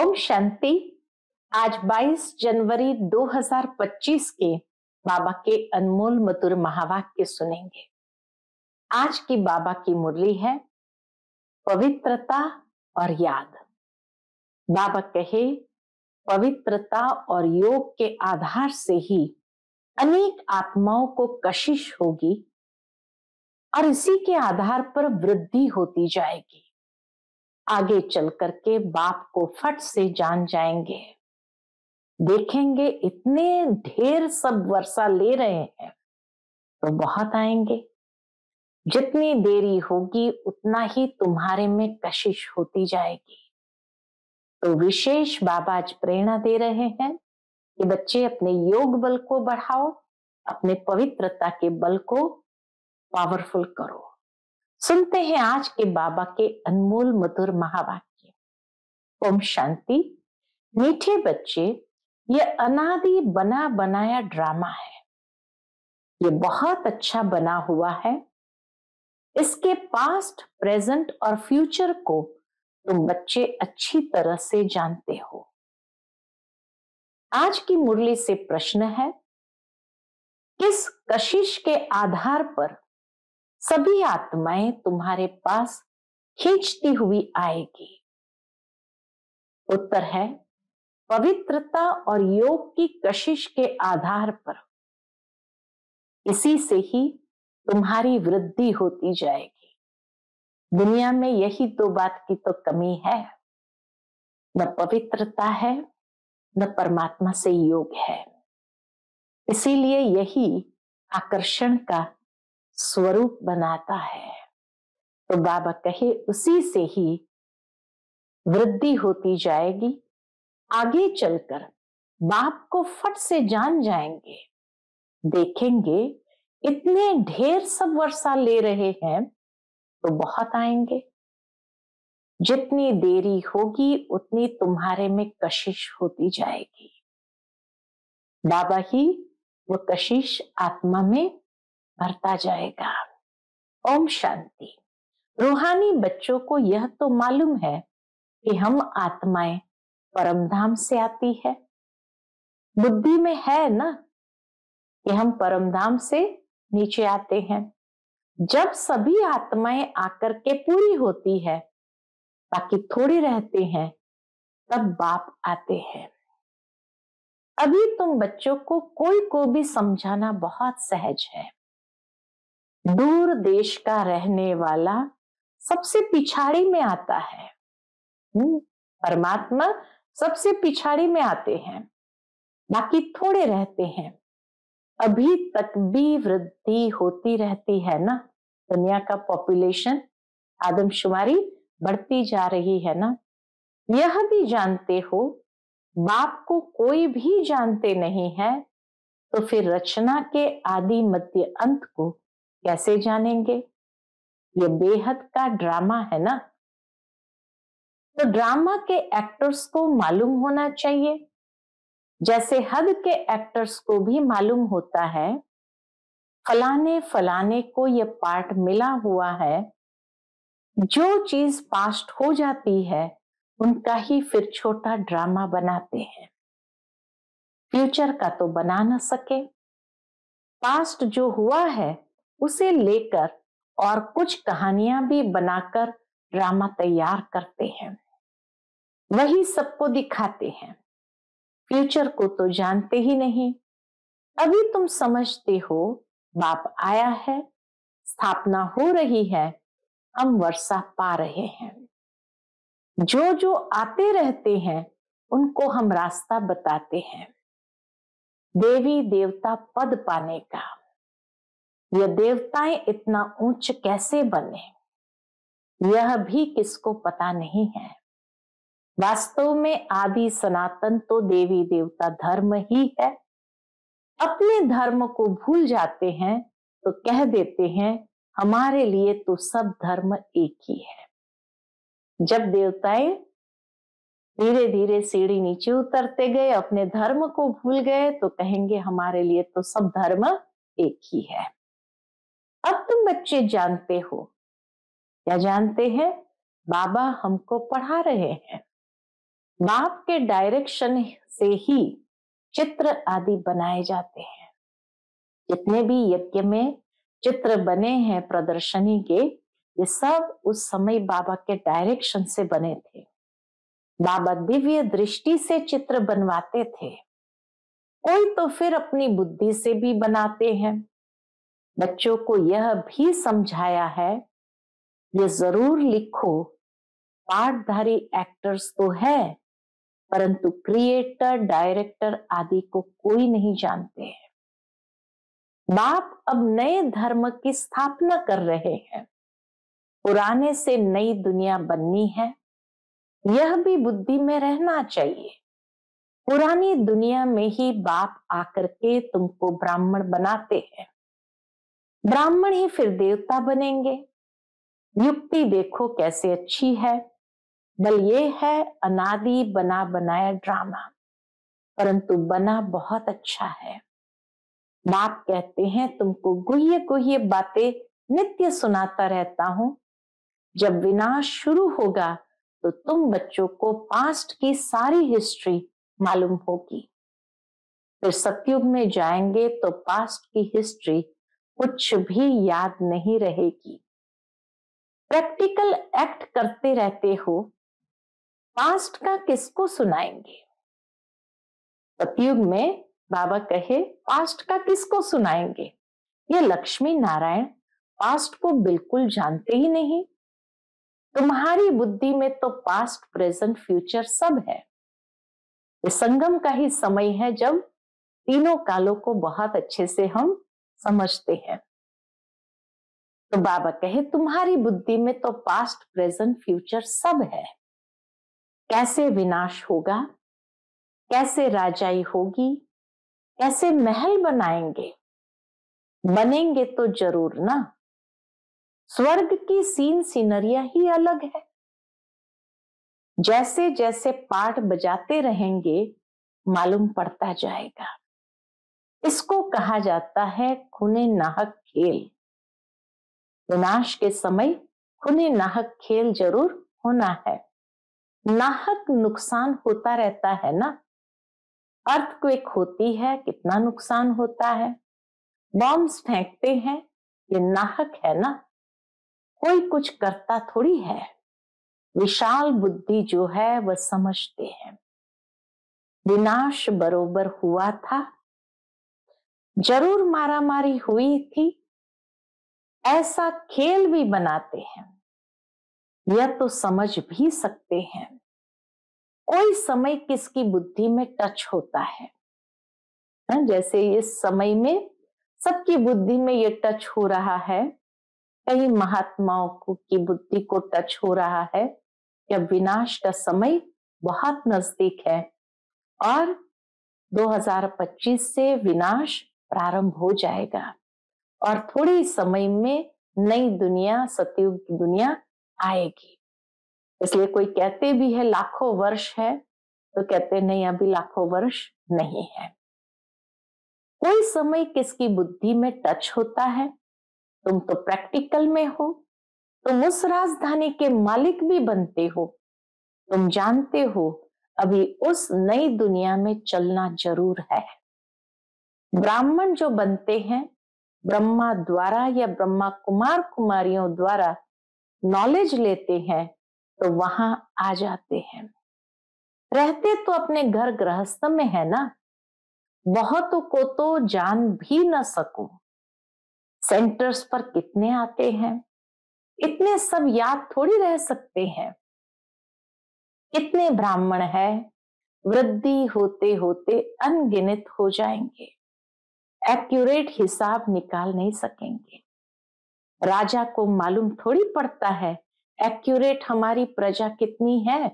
ओम शांति। आज 22 जनवरी 2025 के बाबा के अनमोल मधुर महावाक्य सुनेंगे। आज की बाबा की मुरली है पवित्रता और याद। बाबा कहे, पवित्रता और योग के आधार से ही अनेक आत्माओं को कशिश होगी और इसी के आधार पर वृद्धि होती जाएगी। आगे चल करके बाप को फट से जान जाएंगे। देखेंगे इतने ढेर सब वर्षा ले रहे हैं तो बहुत आएंगे। जितनी देरी होगी उतना ही तुम्हारे में कशिश होती जाएगी। तो विशेष बाबा आज प्रेरणा दे रहे हैं कि बच्चे अपने योग बल को बढ़ाओ, अपने पवित्रता के बल को पावरफुल करो। सुनते हैं आज के बाबा के अनमोल मधुर महावाक्य। ओम शांति। मीठे बच्चे, ये अनादि बना बनाया ड्रामा है। ये बहुत अच्छा बना हुआ है। इसके पास्ट, प्रेजेंट और फ्यूचर को तुम बच्चे अच्छी तरह से जानते हो। आज की मुरली से प्रश्न है, किस कशिश के आधार पर सभी आत्माएं तुम्हारे पास खींचती हुई आएगी? उत्तर है, पवित्रता और योग की कशिश के आधार पर। इसी से ही तुम्हारी वृद्धि होती जाएगी। दुनिया में यही दो बात की तो कमी है, न पवित्रता है न परमात्मा से योग है। इसीलिए यही आकर्षण का स्वरूप बनाता है। तो बाबा कहे, उसी से ही वृद्धि होती जाएगी। आगे चलकर बाप को फट से जान जाएंगे। देखेंगे इतने ढेर सब वर्षा ले रहे हैं तो बहुत आएंगे। जितनी देरी होगी उतनी तुम्हारे में कशिश होती जाएगी। बाबा ही वो कशिश आत्मा में भरता जाएगा। ओम शांति। रूहानी बच्चों को यह तो मालूम है कि हम आत्माएं परमधाम से आती है। बुद्धि में है ना कि हम परमधाम से नीचे आते हैं। जब सभी आत्माएं आकर के पूरी होती है, बाकी थोड़ी रहते हैं, तब बाप आते हैं। अभी तुम बच्चों को कोई को भी समझाना बहुत सहज है। दूर देश का रहने वाला सबसे पिछाड़ी में आता है। परमात्मा सबसे पिछाड़ी में आते हैं, बाकी थोड़े रहते हैं। अभी तक भी वृद्धि होती रहती है ना। दुनिया का पॉपुलेशन, आदमशुमारी बढ़ती जा रही है ना। यह भी जानते हो, बाप को कोई भी जानते नहीं है, तो फिर रचना के आदि मध्य अंत को कैसे जानेंगे? ये बेहद का ड्रामा है ना। तो ड्रामा के एक्टर्स को मालूम होना चाहिए, जैसे हद के एक्टर्स को भी मालूम होता है फलाने फलाने को ये पार्ट मिला हुआ है। जो चीज पास्ट हो जाती है उनका ही फिर छोटा ड्रामा बनाते हैं। फ्यूचर का तो बना न सके। पास्ट जो हुआ है उसे लेकर और कुछ कहानियां भी बनाकर ड्रामा तैयार करते हैं, वही सबको दिखाते हैं। फ्यूचर को तो जानते ही नहीं। अभी तुम समझते हो बाप आया है, स्थापना हो रही है, हम वर्षा पा रहे हैं। जो जो आते रहते हैं उनको हम रास्ता बताते हैं देवी देवता पद पाने का। यह देवताएं इतना ऊंच कैसे बने, यह भी किसको पता नहीं है। वास्तव में आदि सनातन तो देवी देवता धर्म ही है। अपने धर्म को भूल जाते हैं तो कह देते हैं हमारे लिए तो सब धर्म एक ही है। जब देवताएं धीरे धीरे सीढ़ी नीचे उतरते गए, अपने धर्म को भूल गए, तो कहेंगे हमारे लिए तो सब धर्म एक ही है। अब तुम बच्चे जानते हो, क्या जानते हैं? बाबा हमको पढ़ा रहे हैं। बाप के डायरेक्शन से ही चित्र आदि बनाए जाते हैं। जितने भी यज्ञ में चित्र बने हैं प्रदर्शनी के, ये सब उस समय बाबा के डायरेक्शन से बने थे। बाबा दिव्य दृष्टि से चित्र बनवाते थे। कोई तो फिर अपनी बुद्धि से भी बनाते हैं। बच्चों को यह भी समझाया है, ये जरूर लिखो, पाठधारी एक्टर्स तो है, परंतु क्रिएटर, डायरेक्टर आदि को कोई नहीं जानते हैं। बाप अब नए धर्म की स्थापना कर रहे हैं। पुराने से नई दुनिया बननी है, यह भी बुद्धि में रहना चाहिए। पुरानी दुनिया में ही बाप आकर के तुमको ब्राह्मण बनाते हैं, ब्राह्मण ही फिर देवता बनेंगे। युक्ति देखो कैसे अच्छी है, बल ये है अनादि बना बनाया ड्रामा, परंतु बना बहुत अच्छा है। बाप कहते हैं तुमको गुह्य गुह्य बातें नित्य सुनाता रहता हूं। जब विनाश शुरू होगा तो तुम बच्चों को पास्ट की सारी हिस्ट्री मालूम होगी। फिर सतयुग में जाएंगे तो पास्ट की हिस्ट्री कुछ भी याद नहीं रहेगी। प्रैक्टिकल एक्ट करते रहते हो, पास्ट का किसको सुनाएंगे? सतयुग में बाबा कहे पास्ट का किसको सुनाएंगे? ये लक्ष्मी नारायण पास्ट को बिल्कुल जानते ही नहीं। तुम्हारी बुद्धि में तो पास्ट, प्रेजेंट, फ्यूचर सब है। ये संगम का ही समय है जब तीनों कालों को बहुत अच्छे से हम समझते हैं। तो बाबा कहे तुम्हारी बुद्धि में तो पास्ट, प्रेजेंट, फ्यूचर सब है। कैसे विनाश होगा, कैसे राजाई होगी, कैसे महल बनाएंगे, बनेंगे तो जरूर ना। स्वर्ग की सीन सीनरिया ही अलग है। जैसे जैसे पाठ बजाते रहेंगे मालूम पड़ता जाएगा। इसको कहा जाता है खूने नाहक खेल। विनाश के समय खूने नाहक खेल जरूर होना है। नाहक नुकसान होता रहता है ना। अर्थक्वेक होती है, कितना नुकसान होता है। बॉम्ब्स फेंकते हैं, ये नाहक है ना। कोई कुछ करता थोड़ी है। विशाल बुद्धि जो है वह समझते हैं। विनाश बरोबर हुआ था, जरूर मारामारी हुई थी, ऐसा खेल भी बनाते हैं। यह तो समझ भी सकते हैं। कोई समय किसकी बुद्धि में टच होता है, जैसे इस समय में सबकी बुद्धि में ये टच हो रहा है। कई महात्माओं की बुद्धि को टच हो रहा है कि विनाश का समय बहुत नजदीक है और 2025 से विनाश प्रारंभ हो जाएगा और थोड़ी समय में नई दुनिया, सतयुग की दुनिया आएगी। इसलिए कोई कहते भी है लाखों वर्ष है, तो कहते नहीं, अभी लाखों वर्ष नहीं है। कोई समय किसकी बुद्धि में टच होता है। तुम तो प्रैक्टिकल में हो, तुम उस राजधानी के मालिक भी बनते हो। तुम जानते हो अभी उस नई दुनिया में चलना जरूर है। ब्राह्मण जो बनते हैं ब्रह्मा द्वारा या ब्रह्मा कुमार कुमारियों द्वारा नॉलेज लेते हैं तो वहां आ जाते हैं। रहते तो अपने घर गृहस्थ में है ना। बहुतों को तो जान भी न सको। सेंटर्स पर कितने आते हैं, इतने सब याद थोड़ी रह सकते हैं। कितने ब्राह्मण है, वृद्धि होते होते अनगिनत हो जाएंगे। एक्यूरेट हिसाब निकाल नहीं सकेंगे। राजा को मालूम थोड़ी पड़ता है एक्यूरेट हमारी प्रजा कितनी है।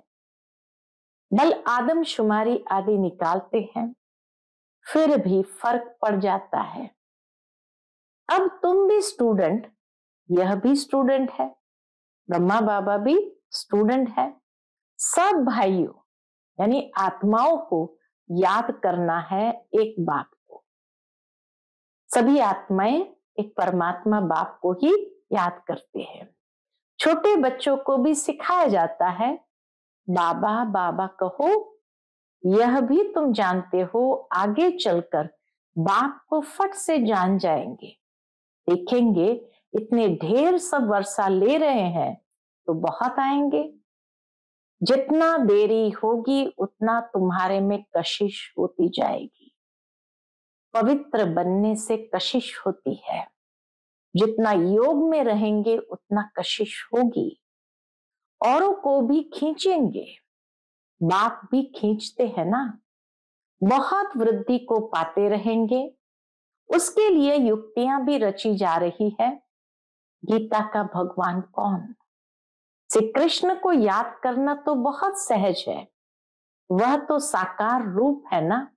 बल आदमशुमारी आदि निकालते हैं, फिर भी फर्क पड़ जाता है। अब तुम भी स्टूडेंट, यह भी स्टूडेंट है, ब्रह्मा बाबा भी स्टूडेंट है। सब भाइयों यानी आत्माओं को याद करना है एक बाप को। सभी आत्माएं एक परमात्मा बाप को ही याद करते हैं। छोटे बच्चों को भी सिखाया जाता है बाबा बाबा कहो, यह भी तुम जानते हो आगे चलकर बाप को फट से जान जाएंगे। देखेंगे इतने ढेर सब वर्षा ले रहे हैं तो बहुत आएंगे। जितना देरी होगी उतना तुम्हारे में कशिश होती जाएगी। पवित्र बनने से कशिश होती है। जितना योग में रहेंगे उतना कशिश होगी। औरों को भी खींचेंगे, बाप भी खींचते हैं ना। बहुत वृद्धि को पाते रहेंगे, उसके लिए युक्तियां भी रची जा रही है। गीता का भगवान कौन? श्री कृष्ण को याद करना तो बहुत सहज है, वह तो साकार रूप है ना।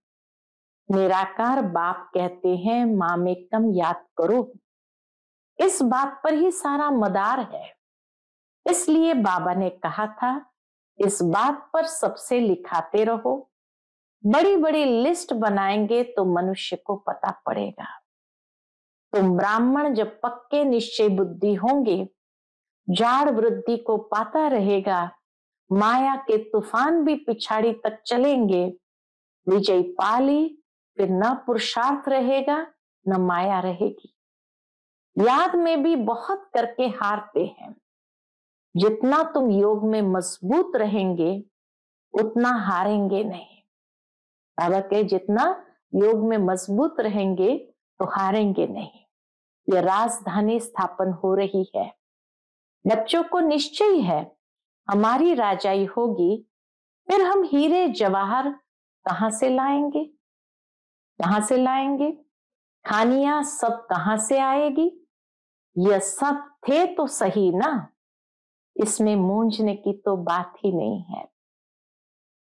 निराकार बाप कहते हैं मामेकम याद करो। इस बात पर ही सारा मदार है। इसलिए बाबा ने कहा था इस बात पर सबसे लिखाते रहो। बड़ी बड़ी लिस्ट बनाएंगे तो मनुष्य को पता पड़ेगा। तुम ब्राह्मण जब पक्के निश्चय बुद्धि होंगे, जाड़ वृद्धि को पाता रहेगा, माया के तूफान भी पिछाड़ी तक चलेंगे। विजय पाली, फिर न पुरुषार्थ रहेगा न माया रहेगी। याद में भी बहुत करके हारते हैं। जितना तुम योग में मजबूत रहेंगे उतना हारेंगे नहीं। बाबा के जितना योग में मजबूत रहेंगे तो हारेंगे नहीं। यह राजधानी स्थापन हो रही है। बच्चों को निश्चय है हमारी राजाई होगी, फिर हम हीरे जवाहर कहां से लाएंगे? कहां से लाएंगे? खानियां सब कहां से आएगी? यह सब थे तो सही ना, इसमें मूंझने की तो बात ही नहीं है।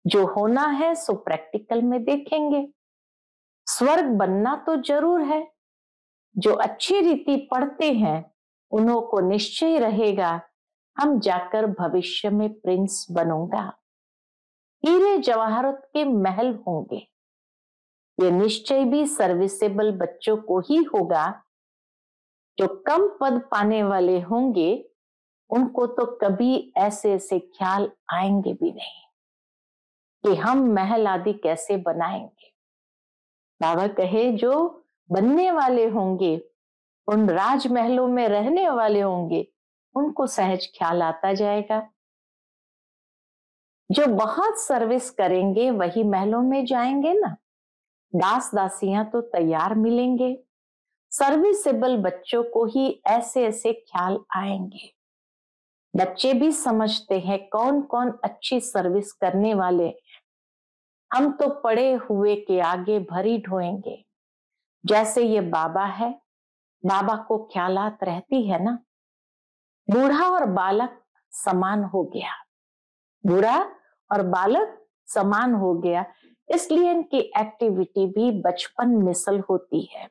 जो होना है सो प्रैक्टिकल में देखेंगे। स्वर्ग बनना तो जरूर है। जो अच्छी रीति पढ़ते हैं उन्हों को निश्चय रहेगा हम जाकर भविष्य में प्रिंस बनूंगा। हीरे जवाहरत के महल होंगे। ये निश्चय भी सर्विसेबल बच्चों को ही होगा। जो कम पद पाने वाले होंगे उनको तो कभी ऐसे ऐसे ख्याल आएंगे भी नहीं कि हम महल आदि कैसे बनाएंगे। बाबा कहे जो बनने वाले होंगे, उन राजमहलों में रहने वाले होंगे, उनको सहज ख्याल आता जाएगा। जो बहुत सर्विस करेंगे वही महलों में जाएंगे ना। दास दासियां तो तैयार मिलेंगे। सर्विसेबल बच्चों को ही ऐसे ऐसे ख्याल आएंगे। बच्चे भी समझते हैं कौन कौन अच्छी सर्विस करने वाले। हम तो पड़े हुए के आगे भरी ढोएंगे। जैसे ये बाबा है, बाबा को ख्यालात रहती है ना। बूढ़ा और बालक समान हो गया। बूढ़ा और बालक समान हो गया, इसलिए इनकी एक्टिविटी भी बचपन मिसल होती है।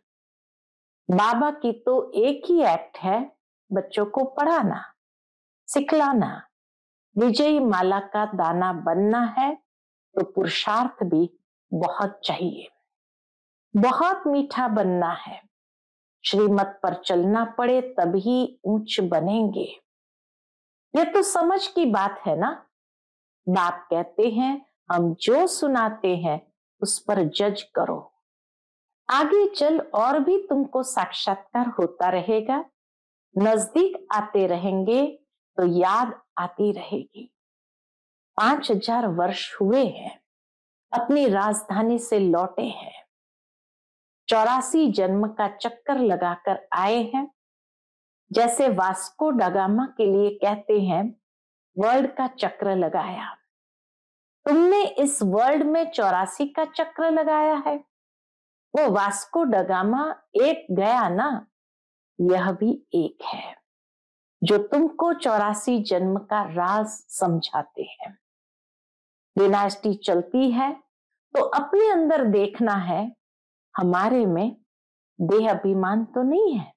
बाबा की तो एक ही एक्ट है, बच्चों को पढ़ाना, सिखलाना। विजयी माला का दाना बनना है तो पुरुषार्थ भी बहुत चाहिए। बहुत मीठा बनना है। श्रीमत पर चलना पड़े तभी ऊंच बनेंगे। ये तो समझ की बात है ना। बाप कहते हैं हम जो सुनाते हैं उस पर जज करो। आगे चल और भी तुमको साक्षात्कार होता रहेगा। नजदीक आते रहेंगे तो याद आती रहेगी। 5000 वर्ष हुए हैं, अपनी राजधानी से लौटे हैं। 84 जन्म का चक्कर लगाकर आए हैं। जैसे वास्को डगामा के लिए कहते हैं वर्ल्ड का चक्र लगाया। तुमने इस वर्ल्ड में 84 का चक्र लगाया है। वो वास्को डगामा एक गया ना, यह भी एक है जो तुमको 84 जन्म का राज समझाते हैं। डिनास्टी चलती है तो अपने अंदर देखना है हमारे में देह अभिमान तो नहीं है।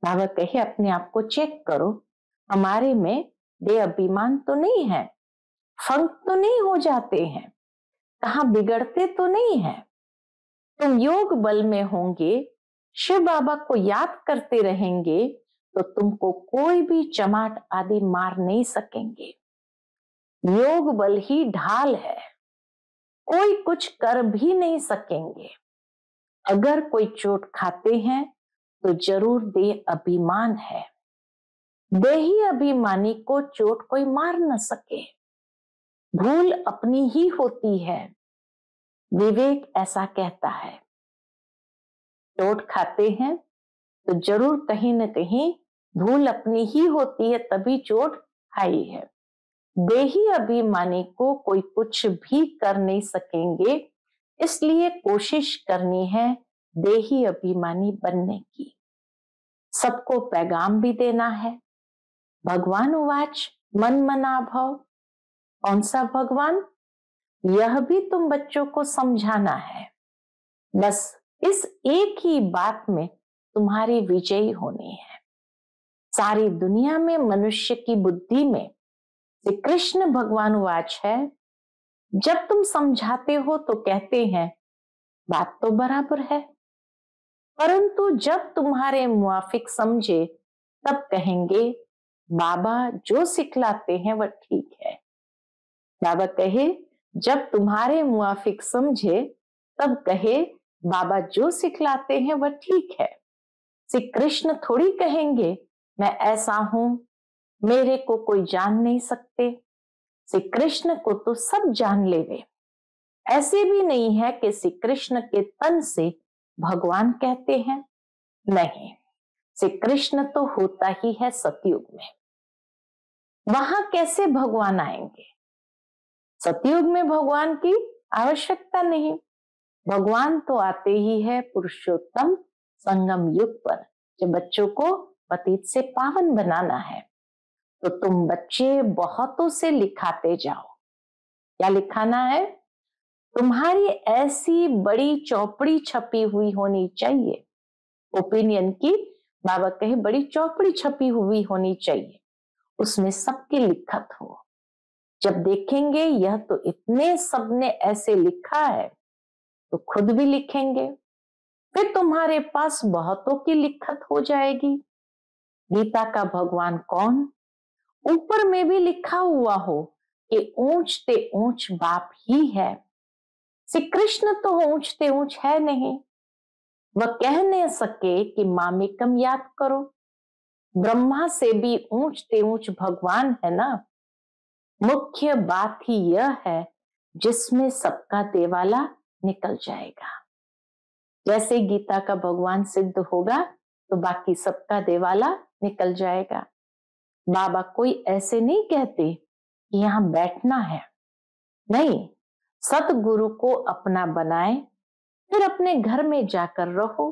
बाबा कहे अपने आप को चेक करो, हमारे में देह अभिमान तो नहीं है। फंक तो नहीं हो जाते हैं, कहां बिगड़ते तो नहीं है। तुम योग बल में होंगे, शिव बाबा को याद करते रहेंगे तो तुमको कोई भी चमाट आदि मार नहीं सकेंगे। योग बल ही ढाल है, कोई कुछ कर भी नहीं सकेंगे। अगर कोई चोट खाते हैं तो जरूर देह अभिमान है। देही अभिमानी को चोट कोई मार न सके। भूल अपनी ही होती है, विवेक ऐसा कहता है। चोट खाते हैं तो जरूर कहीं न कहीं भूल अपनी ही होती है, तभी चोट खाई है। देही अभिमानी को कोई कुछ भी कर नहीं सकेंगे, इसलिए कोशिश करनी है देही अभिमानी बनने की। सबको पैगाम भी देना है। भगवान उवाच मन मना भव। कौन सा भगवान? यह भी तुम बच्चों को समझाना है। बस इस एक ही बात में तुम्हारी विजयी होनी है। सारी दुनिया में मनुष्य की बुद्धि में श्री कृष्ण भगवान उवाच है, जब तुम समझाते हो तो कहते हैं बात तो बराबर है, परंतु जब तुम्हारे मुआफिक समझे तब कहेंगे बाबा जो सिखलाते हैं वह ठीक है। बाबा कहे जब तुम्हारे मुआफिक समझे तब कहे बाबा जो सिखलाते हैं वह ठीक है। श्री कृष्ण थोड़ी कहेंगे मैं ऐसा हूं, मेरे को कोई जान नहीं सकते। श्री कृष्ण को तो सब जान लेवे। ऐसे भी नहीं है कि श्री कृष्ण के तन से भगवान कहते हैं, नहीं, श्री कृष्ण तो होता ही है सतयुग में। वहां कैसे भगवान आएंगे? सतयुग में भगवान की आवश्यकता नहीं। भगवान तो आते ही है पुरुषोत्तम संगम युग पर, जब बच्चों को पतित से पावन बनाना है। तो तुम बच्चे बहुतों से लिखाते जाओ। क्या लिखाना है? तुम्हारी ऐसी बड़ी चौपड़ी छपी हुई होनी चाहिए, ओपिनियन की। बाबा कहे बड़ी चौपड़ी छपी हुई होनी चाहिए, उसमें सबकी लिखत हो। जब देखेंगे यह तो इतने सबने ऐसे लिखा है, तो खुद भी लिखेंगे, फिर तुम्हारे पास बहुतों की लिखत हो जाएगी। गीता का भगवान कौन? ऊपर में भी लिखा हुआ हो कि ऊंचते ऊंच बाप ही है। श्री कृष्ण तो ऊंचते ऊंच है नहीं। वह कह नहीं सके कि मामेकम याद करो। ब्रह्मा से भी ऊंचते ऊंच भगवान है ना। मुख्य बात ही यह है जिसमें सबका देवाला निकल जाएगा। जैसे गीता का भगवान सिद्ध होगा तो बाकी सबका देवाला निकल जाएगा। बाबा कोई ऐसे नहीं कहते कि यहां बैठना है, नहीं, सतगुरु को अपना बनाए, फिर अपने घर में जाकर रहो।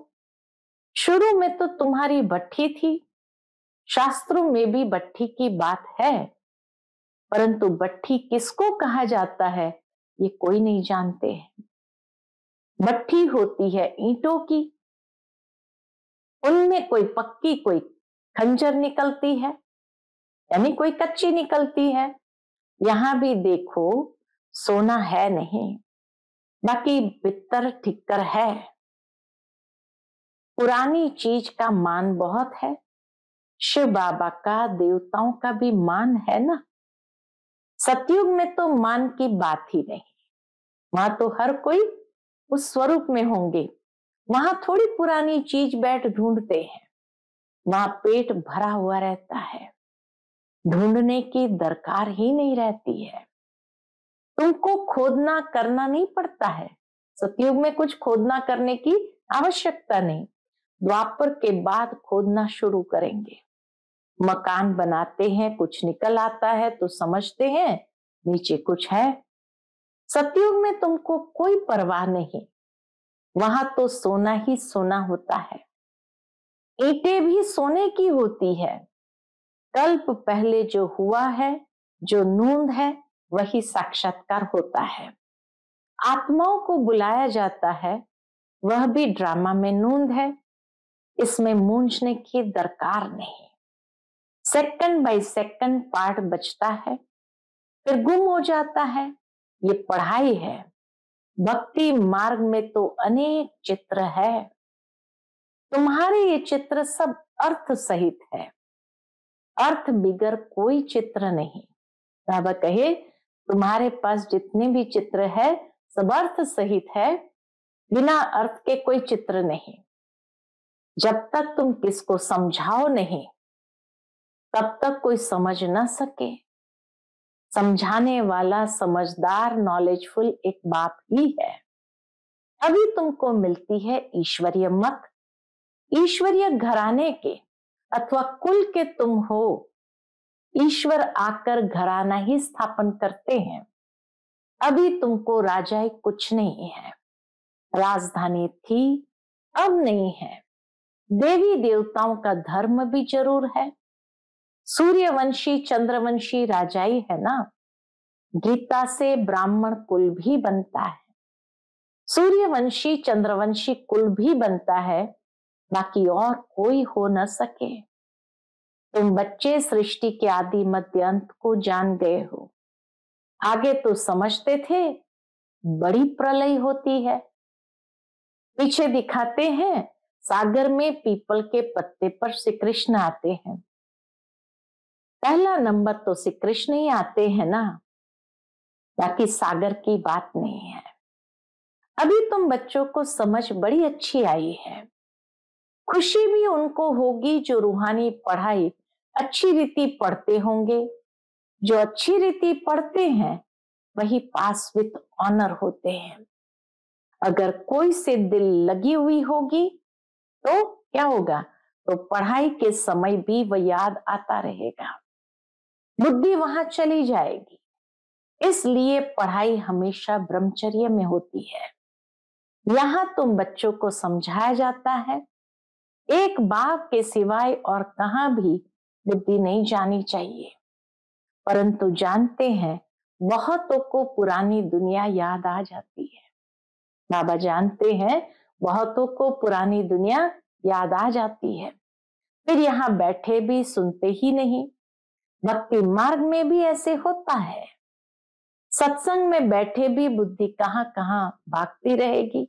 शुरू में तो तुम्हारी भट्ठी थी, शास्त्रों में भी भट्ठी की बात है, परंतु भट्ठी किसको कहा जाता है ये कोई नहीं जानते हैं। भट्ठी होती है ईंटों की, उनमें कोई पक्की कोई खंजर निकलती है, यानी कोई कच्ची निकलती है। यहां भी देखो सोना है नहीं, बाकी बित्तर ठिक्कर है। पुरानी चीज का मान बहुत है। शिव बाबा का, देवताओं का भी मान है ना। सतयुग में तो मान की बात ही नहीं, वहां तो हर कोई उस स्वरूप में होंगे। वहां थोड़ी पुरानी चीज बैठ ढूंढते हैं, वहां पेट भरा हुआ रहता है, ढूंढने की दरकार ही नहीं रहती है। तुमको खोदना करना नहीं पड़ता है। सतयुग में कुछ खोदना करने की आवश्यकता नहीं। द्वापर के बाद खोदना शुरू करेंगे। मकान बनाते हैं, कुछ निकल आता है तो समझते हैं नीचे कुछ है। सतयुग में तुमको कोई परवाह नहीं, वहां तो सोना ही सोना होता है। ईंटें भी सोने की होती है। कल्प पहले जो हुआ है, जो नूंद है, वही साक्षात्कार होता है। आत्माओं को बुलाया जाता है, वह भी ड्रामा में नूंद है। इसमें मूंझने की दरकार नहीं। सेकंड बाय सेकंड पार्ट बचता है, फिर गुम हो जाता है। ये पढ़ाई है। भक्ति मार्ग में तो अनेक चित्र है। तुम्हारे ये चित्र सब अर्थ सहित है, अर्थ बिगर कोई चित्र नहीं। बाबा कहे तुम्हारे पास जितने भी चित्र है सब अर्थ सहित है, बिना अर्थ के कोई चित्र नहीं। जब तक तुम किसको समझाओ नहीं, तब तक कोई समझ ना सके। समझाने वाला समझदार नॉलेजफुल एक बाप ही है। अभी तुमको मिलती है ईश्वरीय मत। ईश्वरीय घराने के अथवा कुल के तुम हो। ईश्वर आकर घराना ही स्थापन करते हैं। अभी तुमको राजाई कुछ नहीं है। राजधानी थी, अब नहीं है। देवी देवताओं का धर्म भी जरूर है। सूर्यवंशी चंद्रवंशी राजाई है ना। गीता से ब्राह्मण कुल भी बनता है, सूर्यवंशी चंद्रवंशी कुल भी बनता है, बाकी और कोई हो न सके। तुम बच्चे सृष्टि के आदि मध्य अंत को जान गए हो। आगे तो समझते थे बड़ी प्रलय होती है। पीछे दिखाते हैं सागर में पीपल के पत्ते पर श्री कृष्ण आते हैं। पहला नंबर तो श्री कृष्ण ही आते हैं ना, बाकी सागर की बात नहीं है। अभी तुम बच्चों को समझ बड़ी अच्छी आई है। खुशी भी उनको होगी जो रूहानी पढ़ाई अच्छी रीति पढ़ते होंगे। जो अच्छी रीति पढ़ते हैं वही पास विथ ऑनर होते हैं। अगर कोई से दिल लगी हुई होगी तो क्या होगा, तो पढ़ाई के समय भी वह याद आता रहेगा, बुद्धि वहां चली जाएगी। इसलिए पढ़ाई हमेशा ब्रह्मचर्य में होती है। यहां तुम बच्चों को समझाया जाता है एक बाप के सिवाय और कहां भी बुद्धि नहीं जानी चाहिए। परंतु जानते हैं बहुतों को पुरानी दुनिया याद आ जाती है। बाबा जानते हैं बहुतों को पुरानी दुनिया याद आ जाती है, फिर यहाँ बैठे भी सुनते ही नहीं। भक्ति मार्ग में भी ऐसे होता है। सत्संग में बैठे भी बुद्धि कहाँ कहाँ भागती रहेगी।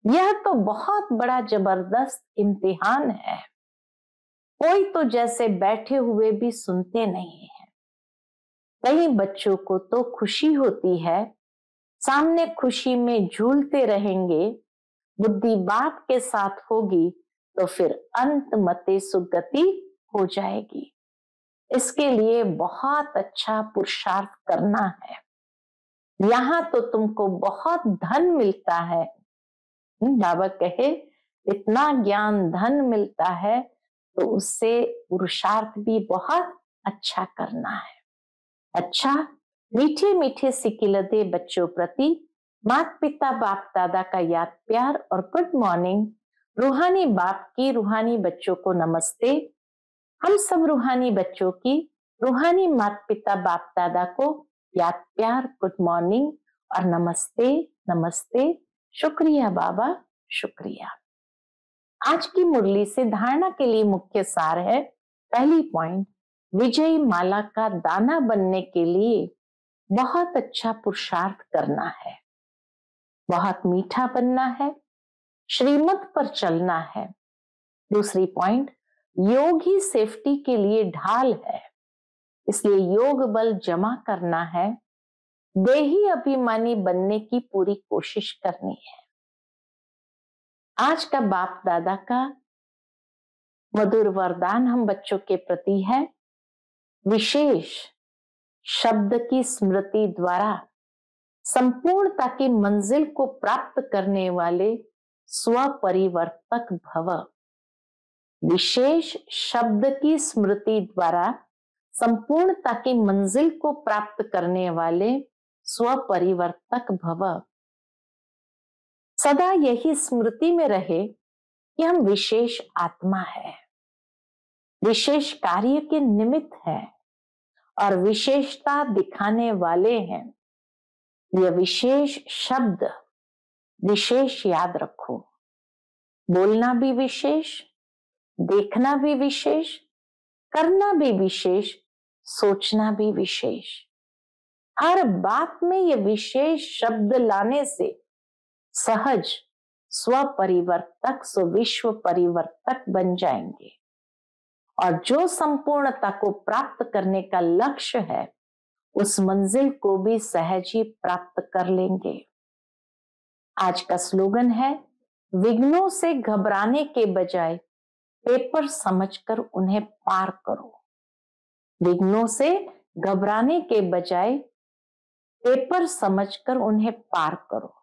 यह तो बहुत बड़ा जबरदस्त इम्तिहान है। कोई तो जैसे बैठे हुए भी सुनते नहीं है। कई बच्चों को तो खुशी होती है, सामने खुशी में झूलते रहेंगे। बुद्धि बाप के साथ होगी तो फिर अंत मते सुगति हो जाएगी। इसके लिए बहुत अच्छा पुरुषार्थ करना है। यहाँ तो तुमको बहुत धन मिलता है। बाबा कहे इतना ज्ञान धन मिलता है तो उससे पुरुषार्थ भी बहुत अच्छा करना है। अच्छा, मीठे मीठे सिकिलदे बच्चों प्रति माता पिता बाप दादा का याद प्यार और गुड मॉर्निंग। रूहानी बाप की रूहानी बच्चों को नमस्ते। हम सब रूहानी बच्चों की रूहानी माता पिता बाप दादा को याद प्यार गुड मॉर्निंग और नमस्ते नमस्ते। शुक्रिया बाबा, शुक्रिया। आज की मुरली से धारणा के लिए मुख्य सार है। पहली पॉइंट, विजयी माला का दाना बनने के लिए बहुत अच्छा पुरुषार्थ करना है, बहुत मीठा बनना है, श्रीमत पर चलना है। दूसरी पॉइंट, योग ही सेफ्टी के लिए ढाल है, इसलिए योग बल जमा करना है। देही अभिमानी बनने की पूरी कोशिश करनी है। आज का बाप दादा का मधुर वरदान हम बच्चों के प्रति है, विशेष शब्द की स्मृति द्वारा संपूर्णता की मंजिल को प्राप्त करने वाले स्वपरिवर्तक भव। विशेष शब्द की स्मृति द्वारा संपूर्णता की मंजिल को प्राप्त करने वाले स्वपरिवर्तक भव। सदा यही स्मृति में रहे कि हम विशेष आत्मा है, विशेष कार्य के निमित्त है और विशेषता दिखाने वाले हैं। यह विशेष शब्द विशेष याद रखो। बोलना भी विशेष, देखना भी विशेष, करना भी विशेष, सोचना भी विशेष। हर बात में यह विशेष शब्द लाने से सहज स्वपरिवर्तक विश्व परिवर्तक बन जाएंगे। और जो संपूर्णता को प्राप्त करने का लक्ष्य है उस मंजिल को भी सहज ही प्राप्त कर लेंगे। आज का स्लोगन है, विघ्नों से घबराने के बजाय पेपर समझकर उन्हें पार करो। विघ्नों से घबराने के बजाय पेपर समझकर उन्हें पार करो।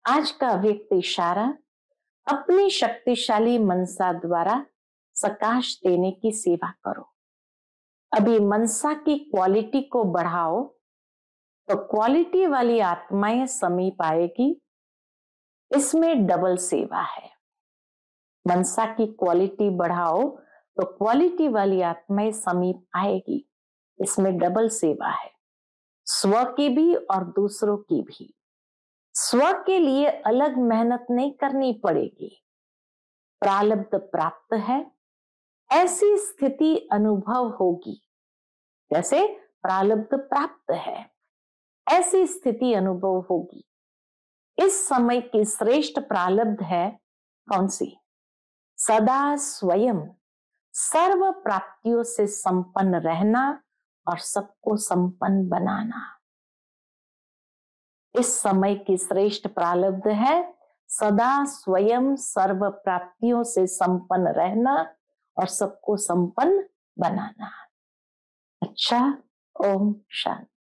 आज का व्यक्त इशारा अपनी शक्तिशाली मनसा द्वारा सकाश देने की सेवा करो। अभी मनसा की क्वालिटी को बढ़ाओ तो क्वालिटी वाली आत्माएं समीप आएगी। इसमें डबल सेवा है। मनसा की क्वालिटी बढ़ाओ तो क्वालिटी वाली आत्माएं समीप आएगी। इसमें डबल सेवा है, स्व की भी और दूसरों की भी। स्व के लिए अलग मेहनत नहीं करनी पड़ेगी। प्रारब्ध प्राप्त है, ऐसी स्थिति अनुभव होगी। जैसे प्रारब्ध प्राप्त है, ऐसी स्थिति अनुभव होगी। इस समय की श्रेष्ठ प्रारब्ध है कौन सी? सदा स्वयं सर्व प्राप्तियों से संपन्न रहना और सबको संपन्न बनाना। इस समय की श्रेष्ठ प्रारब्ध है सदा स्वयं सर्व प्राप्तियों से संपन्न रहना और सबको संपन्न बनाना। अच्छा, ओम शांति।